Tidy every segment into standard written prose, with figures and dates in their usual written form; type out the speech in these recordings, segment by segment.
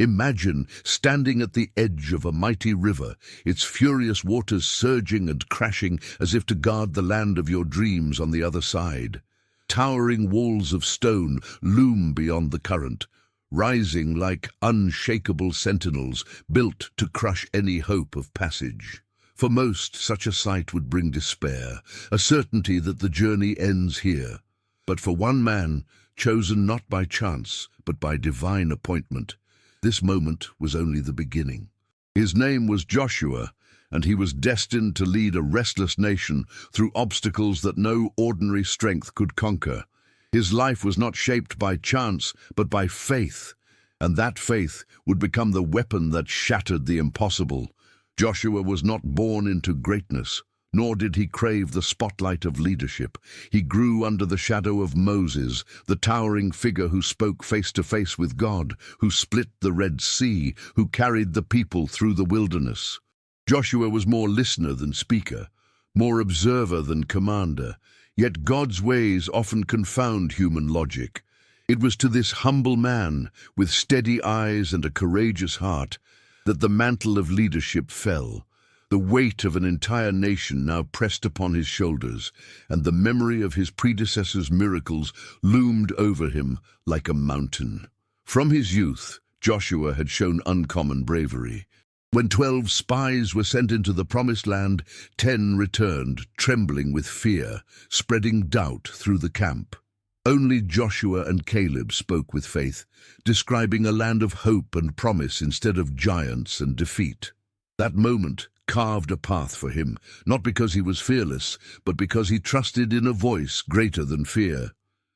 Imagine standing at the edge of a mighty river, its furious waters surging and crashing as if to guard the land of your dreams on the other side. Towering walls of stone loom beyond the current, rising like unshakable sentinels built to crush any hope of passage. For most, such a sight would bring despair, a certainty that the journey ends here. But for one man, chosen not by chance, but by divine appointment, this moment was only the beginning. His name was Joshua, and he was destined to lead a restless nation through obstacles that no ordinary strength could conquer. His life was not shaped by chance, but by faith, and that faith would become the weapon that shattered the impossible. Joshua was not born into greatness, nor did he crave the spotlight of leadership. He grew under the shadow of Moses, the towering figure who spoke face to face with God, who split the Red Sea, who carried the people through the wilderness. Joshua was more listener than speaker, more observer than commander, yet God's ways often confound human logic. It was to this humble man, with steady eyes and a courageous heart, that the mantle of leadership fell. The weight of an entire nation now pressed upon his shoulders, and the memory of his predecessors' miracles loomed over him like a mountain. From his youth, Joshua had shown uncommon bravery. When 12 spies were sent into the promised land, 10 returned, trembling with fear, spreading doubt through the camp. Only Joshua and Caleb spoke with faith, describing a land of hope and promise instead of giants and defeat. That moment carved a path for him, not because he was fearless, but because he trusted in a voice greater than fear.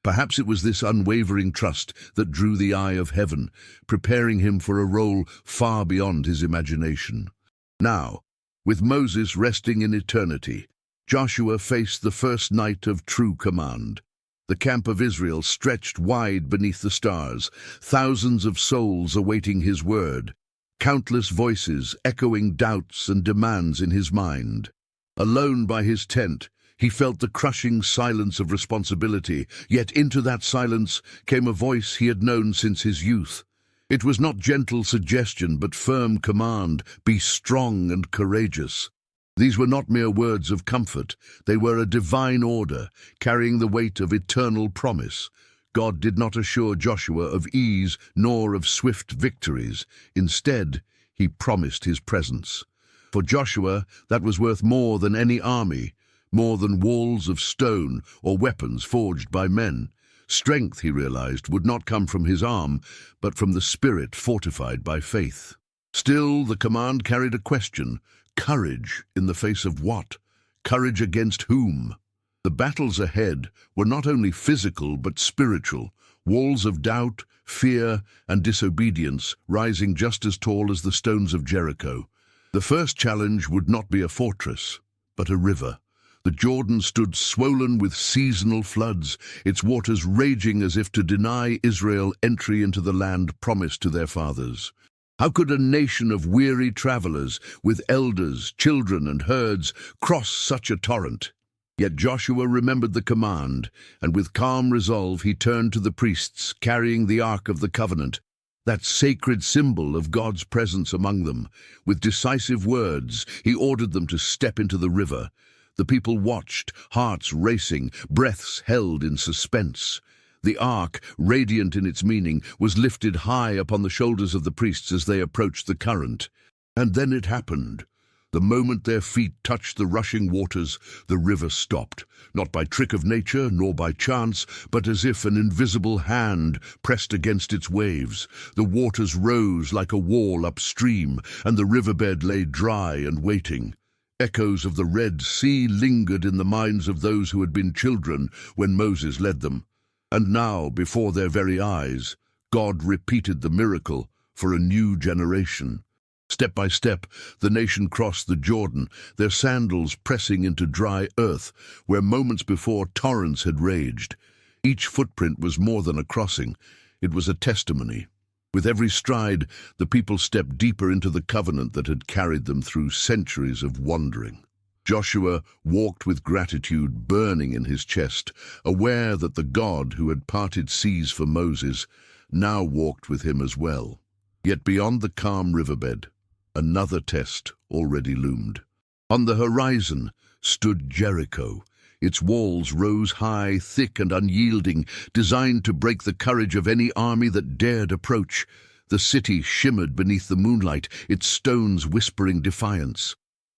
Perhaps it was this unwavering trust that drew the eye of heaven, preparing him for a role far beyond his imagination. Now, with Moses resting in eternity, Joshua faced the first night of true command. The camp of Israel stretched wide beneath the stars, thousands of souls awaiting his word, countless voices echoing doubts and demands in his mind. Alone by his tent, he felt the crushing silence of responsibility, yet into that silence came a voice he had known since his youth. It was not gentle suggestion, but firm command: be strong and courageous. These were not mere words of comfort, they were a divine order, carrying the weight of eternal promise. God did not assure Joshua of ease nor of swift victories. Instead, he promised his presence. For Joshua, that was worth more than any army, more than walls of stone or weapons forged by men. Strength, he realized, would not come from his arm, but from the spirit fortified by faith. Still, the command carried a question. Courage in the face of what? Courage against whom? The battles ahead were not only physical but spiritual, walls of doubt, fear, and disobedience rising just as tall as the stones of Jericho. The first challenge would not be a fortress, but a river. The Jordan stood swollen with seasonal floods, its waters raging as if to deny Israel entry into the land promised to their fathers. How could a nation of weary travelers, with elders, children, and herds, cross such a torrent? Yet Joshua remembered the command, and with calm resolve he turned to the priests, carrying the Ark of the Covenant, that sacred symbol of God's presence among them. With decisive words, he ordered them to step into the river. The people watched, hearts racing, breaths held in suspense. The ark, radiant in its meaning, was lifted high upon the shoulders of the priests as they approached the current. And then it happened. The moment their feet touched the rushing waters, the river stopped, not by trick of nature nor by chance, but as if an invisible hand pressed against its waves. The waters rose like a wall upstream, and the riverbed lay dry and waiting. Echoes of the Red Sea lingered in the minds of those who had been children when Moses led them. And now, before their very eyes, God repeated the miracle for a new generation. Step by step, the nation crossed the Jordan, their sandals pressing into dry earth, where moments before torrents had raged. Each footprint was more than a crossing, it was a testimony. With every stride, the people stepped deeper into the covenant that had carried them through centuries of wandering. Joshua walked with gratitude burning in his chest, aware that the God who had parted seas for Moses now walked with him as well. Yet beyond the calm riverbed, another test already loomed. On the horizon stood Jericho. Its walls rose high, thick and unyielding, designed to break the courage of any army that dared approach. The city shimmered beneath the moonlight, its stones whispering defiance.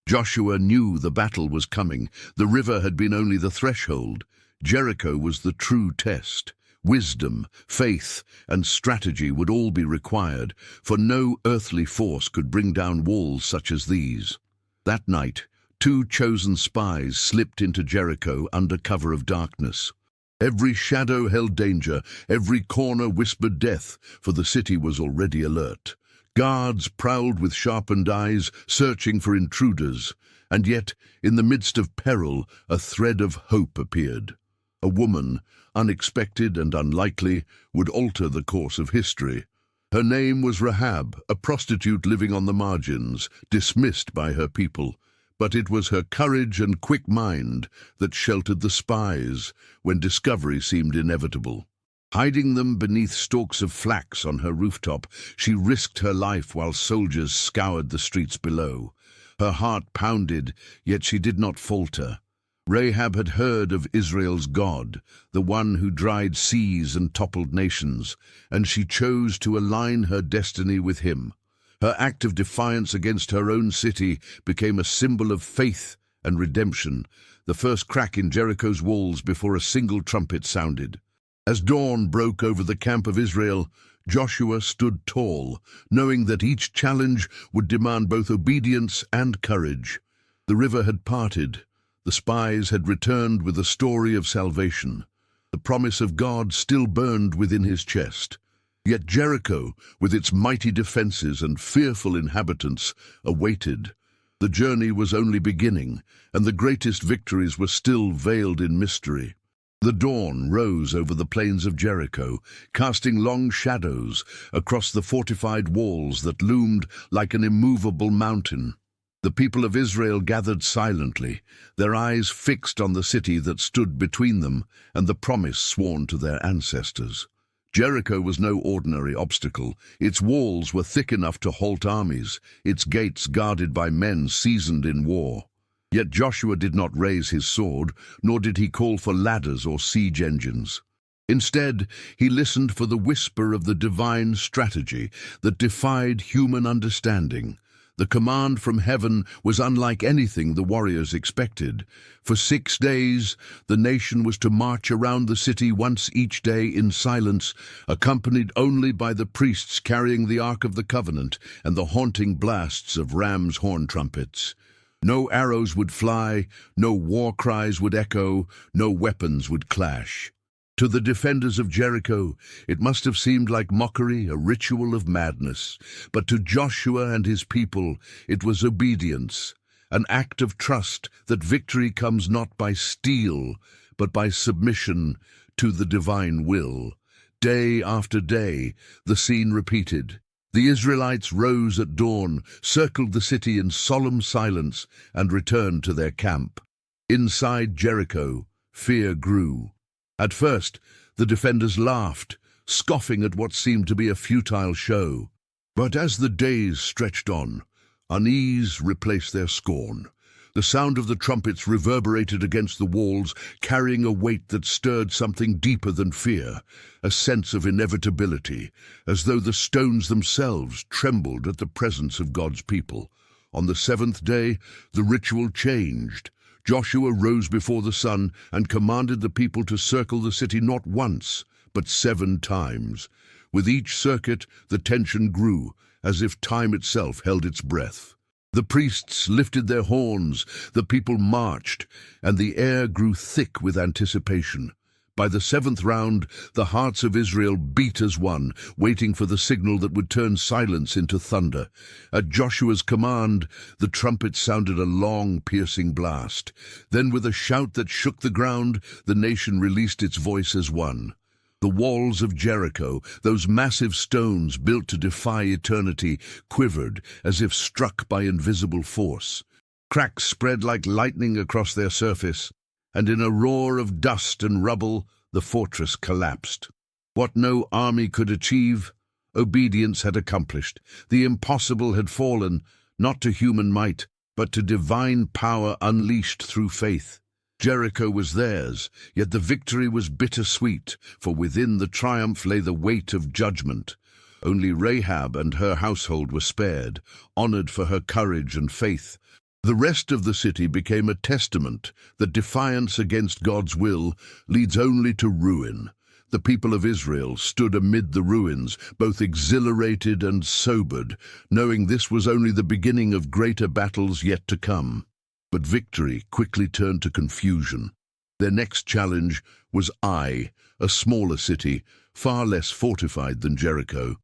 Joshua knew the battle was coming. The river had been only the threshold. Jericho was the true test. Wisdom, faith, and strategy would all be required, for no earthly force could bring down walls such as these. That night, 2 chosen spies slipped into Jericho under cover of darkness. Every shadow held danger, every corner whispered death, for the city was already alert. Guards prowled with sharpened eyes, searching for intruders, and yet, in the midst of peril, a thread of hope appeared. A woman, unexpected and unlikely, would alter the course of history. Her name was Rahab, a prostitute living on the margins, dismissed by her people. But it was her courage and quick mind that sheltered the spies when discovery seemed inevitable. Hiding them beneath stalks of flax on her rooftop, she risked her life while soldiers scoured the streets below. Her heart pounded, yet she did not falter. Rahab had heard of Israel's God, the one who dried seas and toppled nations, and she chose to align her destiny with him. Her act of defiance against her own city became a symbol of faith and redemption, the first crack in Jericho's walls before a single trumpet sounded. As dawn broke over the camp of Israel, Joshua stood tall, knowing that each challenge would demand both obedience and courage. The river had parted. The spies had returned with a story of salvation. The promise of God still burned within his chest. Yet Jericho, with its mighty defenses and fearful inhabitants, awaited. The journey was only beginning, and the greatest victories were still veiled in mystery. The dawn rose over the plains of Jericho, casting long shadows across the fortified walls that loomed like an immovable mountain. The people of Israel gathered silently, their eyes fixed on the city that stood between them and the promise sworn to their ancestors. Jericho was no ordinary obstacle. Its walls were thick enough to halt armies, its gates guarded by men seasoned in war. Yet Joshua did not raise his sword, nor did he call for ladders or siege engines. Instead, he listened for the whisper of the divine strategy that defied human understanding. The command from heaven was unlike anything the warriors expected. For 6 days, the nation was to march around the city once each day in silence, accompanied only by the priests carrying the Ark of the Covenant and the haunting blasts of ram's horn trumpets. No arrows would fly, no war cries would echo, no weapons would clash. To the defenders of Jericho, it must have seemed like mockery, a ritual of madness. But to Joshua and his people, it was obedience, an act of trust that victory comes not by steel, but by submission to the divine will. Day after day, the scene repeated. The Israelites rose at dawn, circled the city in solemn silence, and returned to their camp. Inside Jericho, fear grew. At first, the defenders laughed, scoffing at what seemed to be a futile show. But as the days stretched on, unease replaced their scorn. The sound of the trumpets reverberated against the walls, carrying a weight that stirred something deeper than fear, a sense of inevitability, as though the stones themselves trembled at the presence of God's people. On the 7th day, the ritual changed. Joshua rose before the sun and commanded the people to circle the city not once, but 7 times. With each circuit, the tension grew, as if time itself held its breath. The priests lifted their horns, the people marched, and the air grew thick with anticipation. By the 7th round, the hearts of Israel beat as one, waiting for the signal that would turn silence into thunder. At Joshua's command, the trumpet sounded a long, piercing blast. Then, with a shout that shook the ground, the nation released its voice as one. The walls of Jericho, those massive stones built to defy eternity, quivered as if struck by invisible force. Cracks spread like lightning across their surface, and in a roar of dust and rubble, the fortress collapsed. What no army could achieve, Obedience had accomplished. The impossible had fallen, not to human might, but to divine power unleashed through faith. Jericho was theirs, yet the victory was bittersweet, for within the triumph lay the weight of judgment. Only Rahab and her household were spared, honored for her courage and faith. The rest of the city became a testament that defiance against God's will leads only to ruin. The people of Israel stood amid the ruins, both exhilarated and sobered, knowing this was only the beginning of greater battles yet to come. But victory quickly turned to confusion. Their next challenge was Ai, a smaller city, far less fortified than Jericho.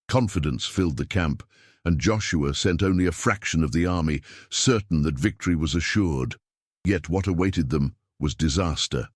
Confidence filled the camp, and Joshua sent only a fraction of the army, certain that victory was assured. Yet what awaited them was disaster.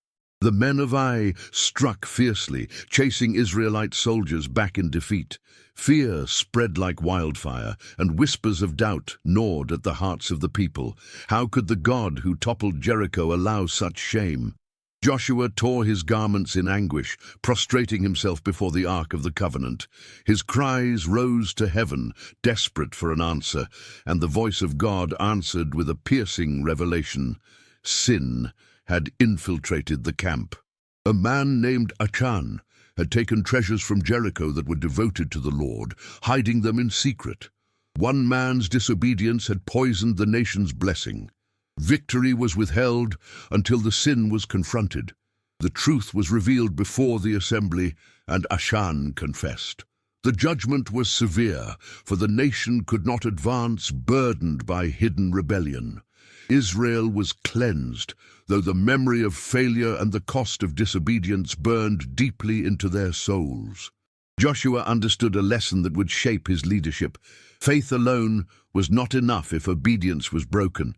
The men of Ai struck fiercely, chasing Israelite soldiers back in defeat. Fear spread like wildfire, and whispers of doubt gnawed at the hearts of the people. How could the God who toppled Jericho allow such shame? Joshua tore his garments in anguish, prostrating himself before the Ark of the Covenant. His cries rose to heaven, desperate for an answer, and the voice of God answered with a piercing revelation. Sin had infiltrated the camp. A man named Achan had taken treasures from Jericho that were devoted to the Lord, hiding them in secret. One man's disobedience had poisoned the nation's blessing. Victory was withheld until the sin was confronted. The truth was revealed before the assembly, and Achan confessed. The judgment was severe, for the nation could not advance, burdened by hidden rebellion. Israel was cleansed, though the memory of failure and the cost of disobedience burned deeply into their souls. Joshua understood a lesson that would shape his leadership. Faith alone was not enough if obedience was broken.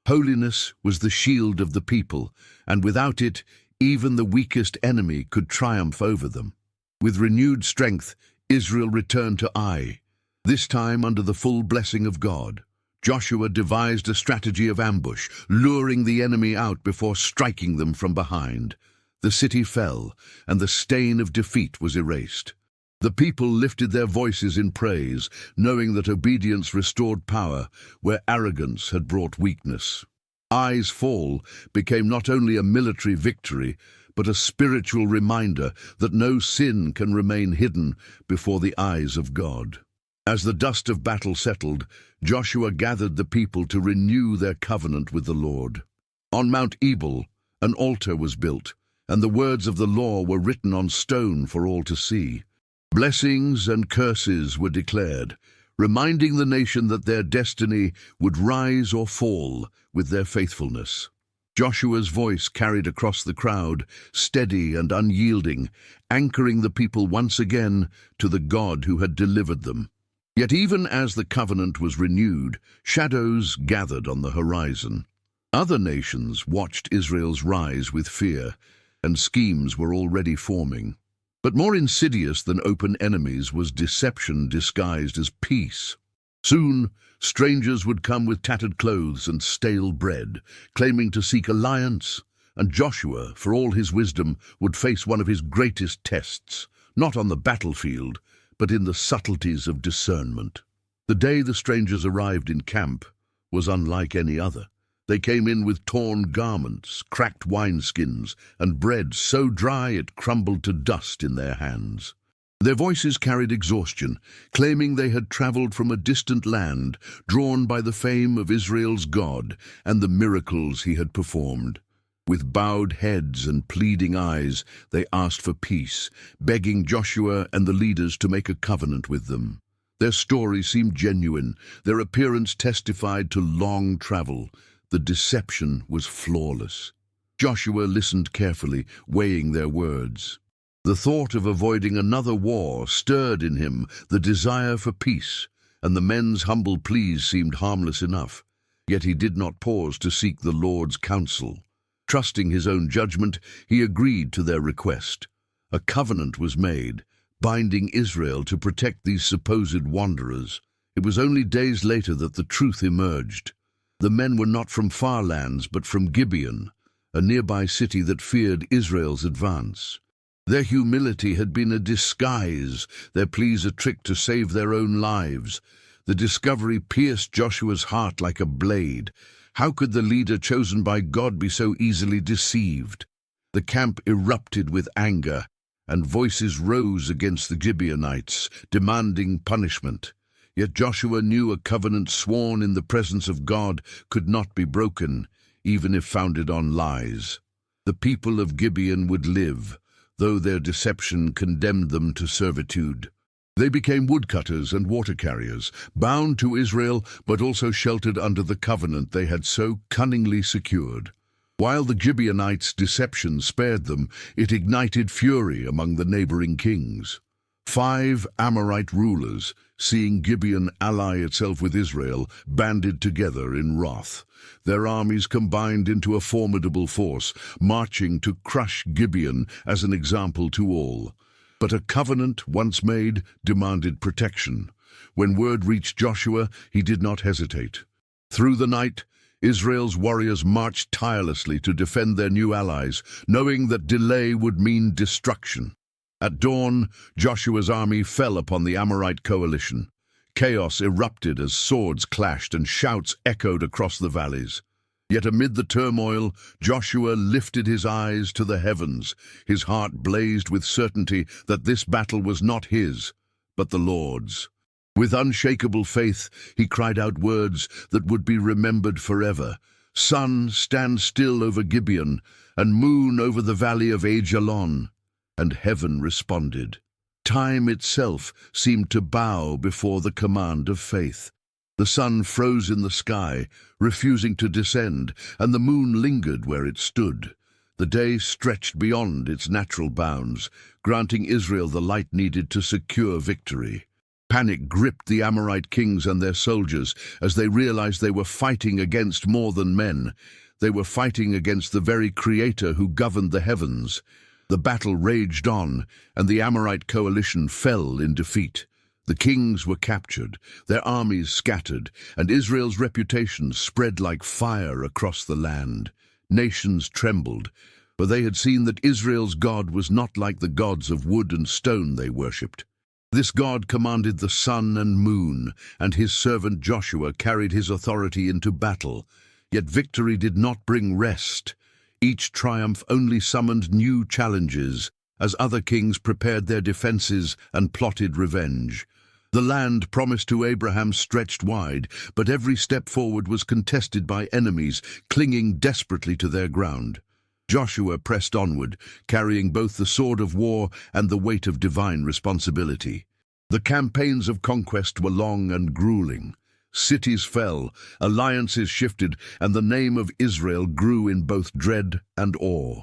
Holiness was the shield of the people, and without it, even the weakest enemy could triumph over them. With renewed strength, Israel returned to Ai, this time under the full blessing of God. Joshua devised a strategy of ambush, luring the enemy out before striking them from behind. The city fell, and the stain of defeat was erased. The people lifted their voices in praise, knowing that obedience restored power where arrogance had brought weakness. Ai's fall became not only a military victory, but a spiritual reminder that no sin can remain hidden before the eyes of God. As the dust of battle settled, Joshua gathered the people to renew their covenant with the Lord. On Mount Ebal, an altar was built, and the words of the law were written on stone for all to see. Blessings and curses were declared, reminding the nation that their destiny would rise or fall with their faithfulness. Joshua's voice carried across the crowd, steady and unyielding, anchoring the people once again to the God who had delivered them. Yet even as the covenant was renewed, shadows gathered on the horizon. Other nations watched Israel's rise with fear, and schemes were already forming. But more insidious than open enemies was deception disguised as peace. Soon, strangers would come with tattered clothes and stale bread, claiming to seek alliance, and Joshua, for all his wisdom, would face one of his greatest tests, not on the battlefield, but in the subtleties of discernment. The day the strangers arrived in camp was unlike any other. They came in with torn garments, cracked wineskins, and bread so dry it crumbled to dust in their hands. Their voices carried exhaustion, claiming they had traveled from a distant land, drawn by the fame of Israel's God and the miracles he had performed. With bowed heads and pleading eyes, they asked for peace, begging Joshua and the leaders to make a covenant with them. Their story seemed genuine. Their appearance testified to long travel. The deception was flawless. Joshua listened carefully, weighing their words. The thought of avoiding another war stirred in him the desire for peace, and the men's humble pleas seemed harmless enough. Yet he did not pause to seek the Lord's counsel. Trusting his own judgment, he agreed to their request. A covenant was made, binding Israel to protect these supposed wanderers. It was only days later that the truth emerged. The men were not from far lands, but from Gibeon, a nearby city that feared Israel's advance. Their humility had been a disguise, their pleas a trick to save their own lives. The discovery pierced Joshua's heart like a blade. How could the leader chosen by God be so easily deceived? The camp erupted with anger, and voices rose against the Gibeonites, demanding punishment. Yet Joshua knew a covenant sworn in the presence of God could not be broken, even if founded on lies. The people of Gibeon would live, though their deception condemned them to servitude. They became woodcutters and water carriers, bound to Israel, but also sheltered under the covenant they had so cunningly secured. While the Gibeonites' deception spared them, it ignited fury among the neighboring kings. 5 Amorite rulers, seeing Gibeon ally itself with Israel, banded together in wrath. Their armies combined into a formidable force, marching to crush Gibeon as an example to all. But a covenant, once made, demanded protection. When word reached Joshua, he did not hesitate. Through the night, Israel's warriors marched tirelessly to defend their new allies, knowing that delay would mean destruction. At dawn, Joshua's army fell upon the Amorite coalition. Chaos erupted as swords clashed and shouts echoed across the valleys. Yet amid the turmoil, Joshua lifted his eyes to the heavens. His heart blazed with certainty that this battle was not his, but the Lord's. With unshakable faith, he cried out words that would be remembered forever. "Sun, stand still over Gibeon, and moon over the valley of Ajalon." And heaven responded. Time itself seemed to bow before the command of faith. The sun froze in the sky, refusing to descend, and the moon lingered where it stood. The day stretched beyond its natural bounds, granting Israel the light needed to secure victory. Panic gripped the Amorite kings and their soldiers as they realized they were fighting against more than men. They were fighting against the very Creator who governed the heavens. The battle raged on, and the Amorite coalition fell in defeat. The kings were captured, their armies scattered, and Israel's reputation spread like fire across the land. Nations trembled, for they had seen that Israel's God was not like the gods of wood and stone they worshipped. This God commanded the sun and moon, and his servant Joshua carried his authority into battle. Yet victory did not bring rest. Each triumph only summoned new challenges, as other kings prepared their defenses and plotted revenge. The land promised to Abraham stretched wide, but every step forward was contested by enemies clinging desperately to their ground. Joshua pressed onward, carrying both the sword of war and the weight of divine responsibility. The campaigns of conquest were long and grueling. Cities fell, alliances shifted, and the name of Israel grew in both dread and awe.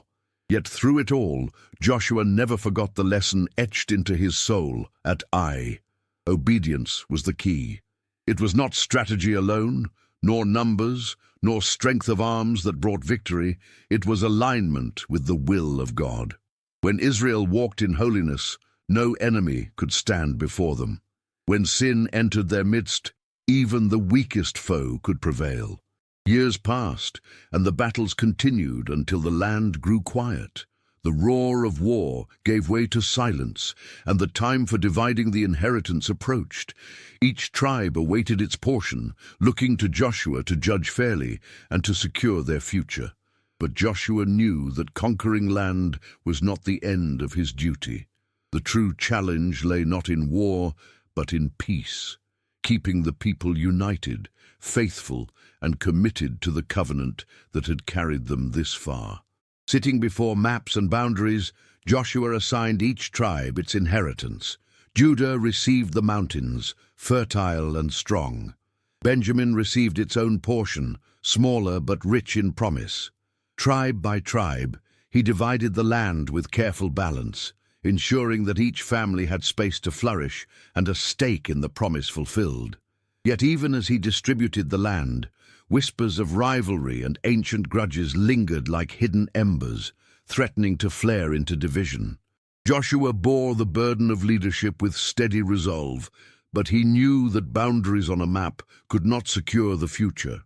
Yet through it all, Joshua never forgot the lesson etched into his soul at Ai. Obedience was the key. It was not strategy alone, nor numbers, nor strength of arms that brought victory. It was alignment with the will of God. When Israel walked in holiness, no enemy could stand before them. When sin entered their midst, even the weakest foe could prevail. Years passed, and the battles continued until the land grew quiet. The roar of war gave way to silence, and the time for dividing the inheritance approached. Each tribe awaited its portion, looking to Joshua to judge fairly and to secure their future. But Joshua knew that conquering land was not the end of his duty. The true challenge lay not in war, but in peace, keeping the people united, faithful, and committed to the covenant that had carried them this far. Sitting before maps and boundaries, Joshua assigned each tribe its inheritance. Judah received the mountains, fertile and strong. Benjamin received its own portion, smaller but rich in promise. Tribe by tribe, he divided the land with careful balance, ensuring that each family had space to flourish and a stake in the promise fulfilled. Yet even as he distributed the land, whispers of rivalry and ancient grudges lingered like hidden embers, threatening to flare into division. Joshua bore the burden of leadership with steady resolve, but he knew that boundaries on a map could not secure the future.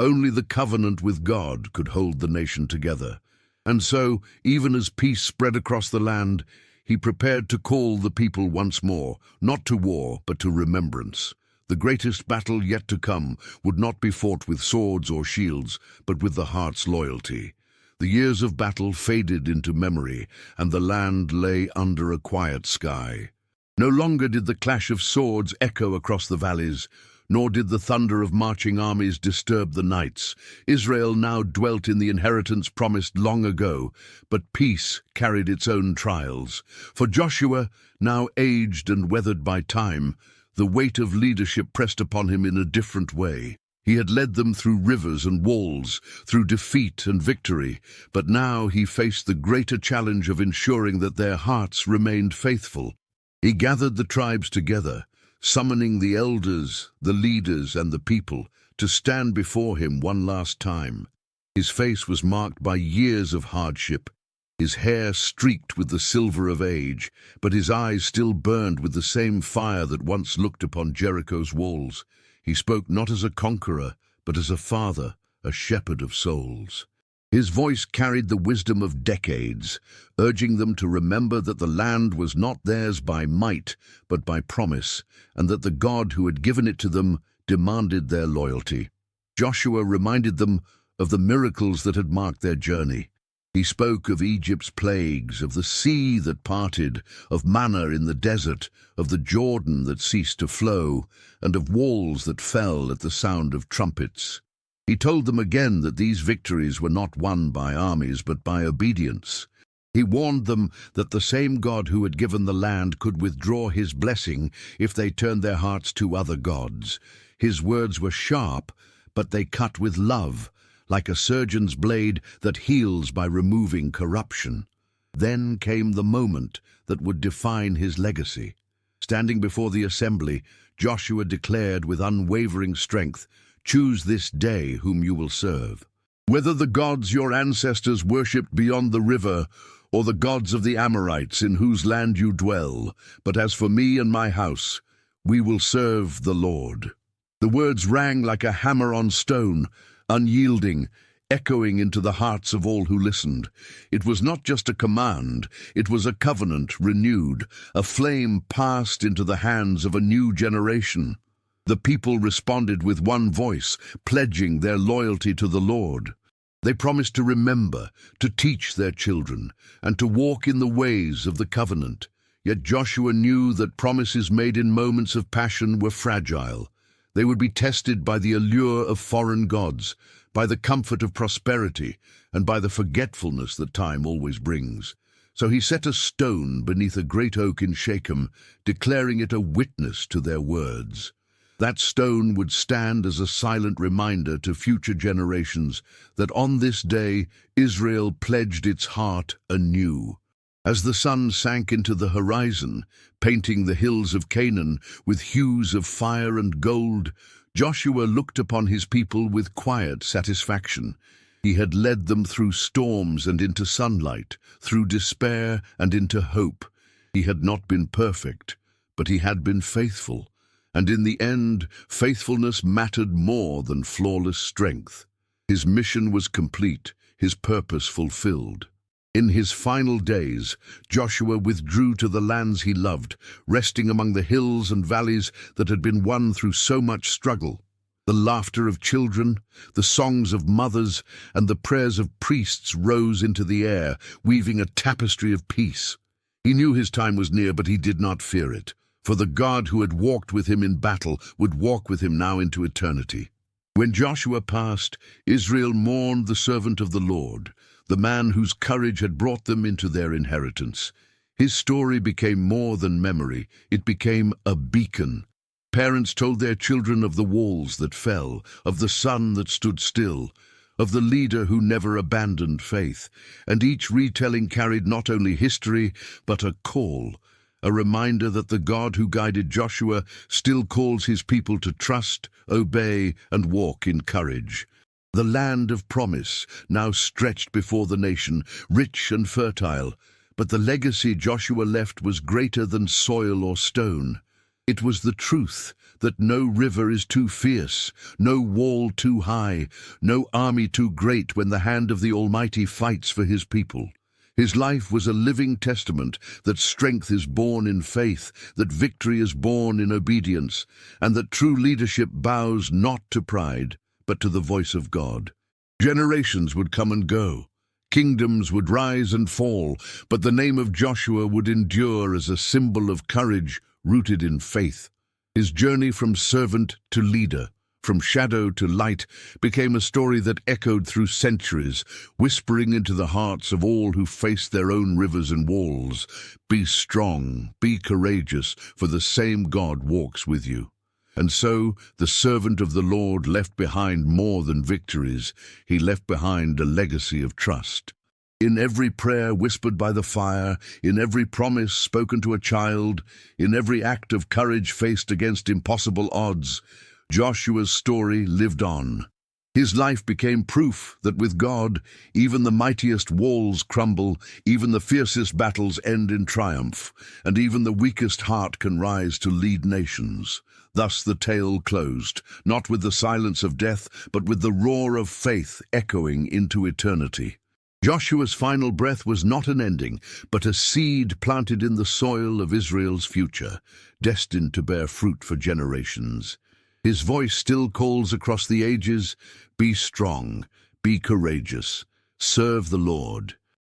Only the covenant with God could hold the nation together. And so, even as peace spread across the land, he prepared to call the people once more, not to war, but to remembrance. The greatest battle yet to come would not be fought with swords or shields, but with the heart's loyalty. The years of battle faded into memory, and the land lay under a quiet sky. No longer did the clash of swords echo across the valleys, nor did the thunder of marching armies disturb the nights. Israel now dwelt in the inheritance promised long ago, but peace carried its own trials. For Joshua, now aged and weathered by time, the weight of leadership pressed upon him in a different way. He had led them through rivers and walls, through defeat and victory, but now he faced the greater challenge of ensuring that their hearts remained faithful. He gathered the tribes together, summoning the elders, the leaders, and the people to stand before him one last time. His face was marked by years of hardship, his hair streaked with the silver of age, but his eyes still burned with the same fire that once looked upon Jericho's walls. He spoke not as a conqueror, but as a father, a shepherd of souls. His voice carried the wisdom of decades, urging them to remember that the land was not theirs by might, but by promise, and that the God who had given it to them demanded their loyalty. Joshua reminded them of the miracles that had marked their journey. He spoke of Egypt's plagues, of the sea that parted, of manna in the desert, of the Jordan that ceased to flow, and of walls that fell at the sound of trumpets. He told them again that these victories were not won by armies but by obedience. He warned them that the same God who had given the land could withdraw his blessing if they turned their hearts to other gods. His words were sharp, but they cut with love, like a surgeon's blade that heals by removing corruption. Then came the moment that would define his legacy. Standing before the assembly, Joshua declared with unwavering strength, "Choose this day whom you will serve. Whether the gods your ancestors worshipped beyond the river, or the gods of the Amorites in whose land you dwell, but as for me and my house, we will serve the Lord." The words rang like a hammer on stone, unyielding, echoing into the hearts of all who listened. It was not just a command, it was a covenant renewed, a flame passed into the hands of a new generation. The people responded with one voice, pledging their loyalty to the Lord. They promised to remember, to teach their children, and to walk in the ways of the covenant. Yet Joshua knew that promises made in moments of passion were fragile. They would be tested by the allure of foreign gods, by the comfort of prosperity, and by the forgetfulness that time always brings. So he set a stone beneath a great oak in Shechem, declaring it a witness to their words. That stone would stand as a silent reminder to future generations that on this day Israel pledged its heart anew. As the sun sank into the horizon, painting the hills of Canaan with hues of fire and gold, Joshua looked upon his people with quiet satisfaction. He had led them through storms and into sunlight, through despair and into hope. He had not been perfect, but he had been faithful. And in the end, faithfulness mattered more than flawless strength. His mission was complete, his purpose fulfilled. In his final days, Joshua withdrew to the lands he loved, resting among the hills and valleys that had been won through so much struggle. The laughter of children, the songs of mothers, and the prayers of priests rose into the air, weaving a tapestry of peace. He knew his time was near, but he did not fear it. For the God who had walked with him in battle would walk with him now into eternity. When Joshua passed, Israel mourned the servant of the Lord, the man whose courage had brought them into their inheritance. His story became more than memory, it became a beacon. Parents told their children of the walls that fell, of the sun that stood still, of the leader who never abandoned faith, and each retelling carried not only history, but a call, a reminder that the God who guided Joshua still calls his people to trust, obey, and walk in courage. The land of promise now stretched before the nation, rich and fertile, but the legacy Joshua left was greater than soil or stone. It was the truth that no river is too fierce, no wall too high, no army too great when the hand of the Almighty fights for his people. His life was a living testament that strength is born in faith, that victory is born in obedience, and that true leadership bows not to pride, but to the voice of God. Generations would come and go. Kingdoms would rise and fall, but the name of Joshua would endure as a symbol of courage rooted in faith. His journey from servant to leader, from shadow to light, became a story that echoed through centuries, whispering into the hearts of all who faced their own rivers and walls. Be strong, be courageous, for the same God walks with you. And so, the servant of the Lord left behind more than victories. He left behind a legacy of trust. In every prayer whispered by the fire, in every promise spoken to a child, in every act of courage faced against impossible odds, Joshua's story lived on. His life became proof that with God, even the mightiest walls crumble, even the fiercest battles end in triumph, and even the weakest heart can rise to lead nations. Thus the tale closed, not with the silence of death, but with the roar of faith echoing into eternity. Joshua's final breath was not an ending, but a seed planted in the soil of Israel's future, destined to bear fruit for generations. His voice still calls across the ages, be strong, be courageous, serve the Lord.